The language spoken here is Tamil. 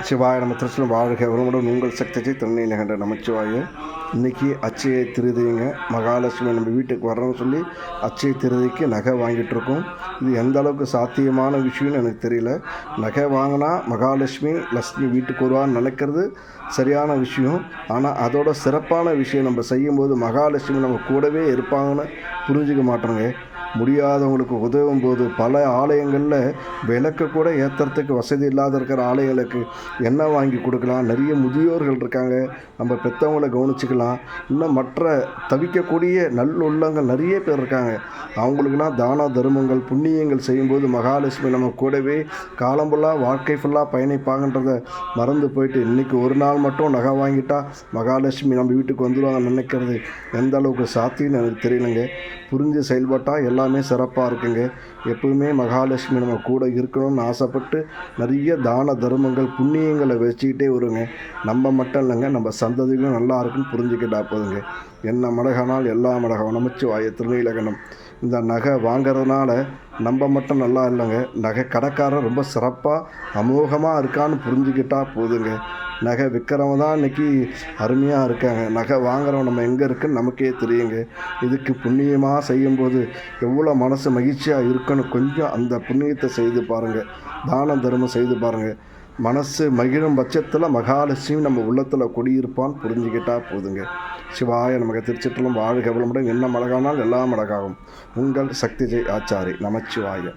சிவாய நம்ம திருச்சிலும் வாழ்க வளமுடன் உங்கள் சக்தியை தன்னை நிகழ்ந்த நமச்சிவாய. இன்றைக்கி அச்சய திருதிங்க, மகாலட்சுமி நம்ம வீட்டுக்கு வர்றோம்னு சொல்லி அச்சய திருதிக்கு நகை வாங்கிட்டுருக்கோம். இது எந்த அளவுக்கு சாத்தியமான விஷயம்னு எனக்கு தெரியல. நகை வாங்கினா லக்ஷ்மி வீட்டுக்கு வருவான்னு நினைக்கிறது சரியான விஷயம். ஆனால் அதோட சிறப்பான விஷயம் நம்ம செய்யும்போது மகாலட்சுமி நம்ம கூடவே இருப்பாங்கன்னு புரிஞ்சிக்க மாட்டோங்க. முடியாதவங்களுக்கு உதவும் போது பல ஆலயங்களில் விளக்கு கூட ஏற்றுறதுக்கு வசதி இல்லாத இருக்கிற ஆலயங்களுக்கு எண்ணெய் வாங்கி கொடுக்கலாம். நிறைய முதியோர்கள் இருக்காங்க, நம்ம பெற்றவங்களை கவனிச்சிக்கலாம். இன்னும் மற்ற தவிக்கக்கூடிய நல்லுள்ளங்கள் நிறைய பேர் இருக்காங்க. அவங்களுக்கெல்லாம் தான தர்மங்கள் புண்ணியங்கள் செய்யும்போது மகாலட்சுமி நம்ம கூடவே காலம் ஃபுல்லாக வாழ்க்கை ஃபுல்லாக பயணிப்பாங்கன்றதை மறந்து போயிட்டு இன்றைக்கி ஒரு நாள் மட்டும் நகை வாங்கிட்டா மகாலட்சுமி நம்ம வீட்டுக்கு வந்துடுவாங்க நினைக்கிறது எந்த அளவுக்கு சாத்தியம்னு எனக்கு தெரியலைங்க. புரிஞ்சு செயல்பட்டால் எல்லாமே சிறப்பாக இருக்குங்க. எப்பவுமே மகாலட்சுமி நம்ம கூட இருக்கணும்னு ஆசைப்பட்டு நிறைய தான தர்மங்கள் புண்ணியங்களை வச்சுக்கிட்டே வருங்க. நம்ம மட்டும் இல்லைங்க, நம்ம சந்ததிகளும் நல்லா இருக்குன்னு புரிஞ்சுக்கிட்டா போதுங்க. என்ன மடகானால் எல்லா மடகம் நமச்சிவாய திருநீலகண்டம். இந்த நகை வாங்கிறதுனால நம்ம மட்டும் நல்லா இல்லைங்க, நகை கடைக்காரர் ரொம்ப சிறப்பாக அமோகமாக இருக்கான்னு புரிஞ்சுக்கிட்டா போதுங்க. நகை விற்கிறவங்க தான் இன்றைக்கி அருமையாக இருக்காங்க. நகை வாங்குறவங்க நம்ம எங்கே இருக்குன்னு நமக்கே தெரியுங்க. இதுக்கு புண்ணியமாக செய்யும்போது எவ்வளோ மனசு மகிழ்ச்சியாக இருக்குன்னு கொஞ்சம் அந்த புண்ணியத்தை செய்து பாருங்கள், தான தர்மம் செய்து பாருங்கள். மனசு மகிழும் பட்சத்தில் மகாலட்சுமி நம்ம உள்ளத்தில் குடியிருப்பான்னு புரிஞ்சுக்கிட்டால் போதுங்க. சிவாய நமக்கு திருச்சிற்றலும் வாழ்க வளமுடன். என்ன மழகானால் எல்லா மழகாகும். உங்கள் சக்தி ஜெய் ஆச்சாரி நமச்சிவாய.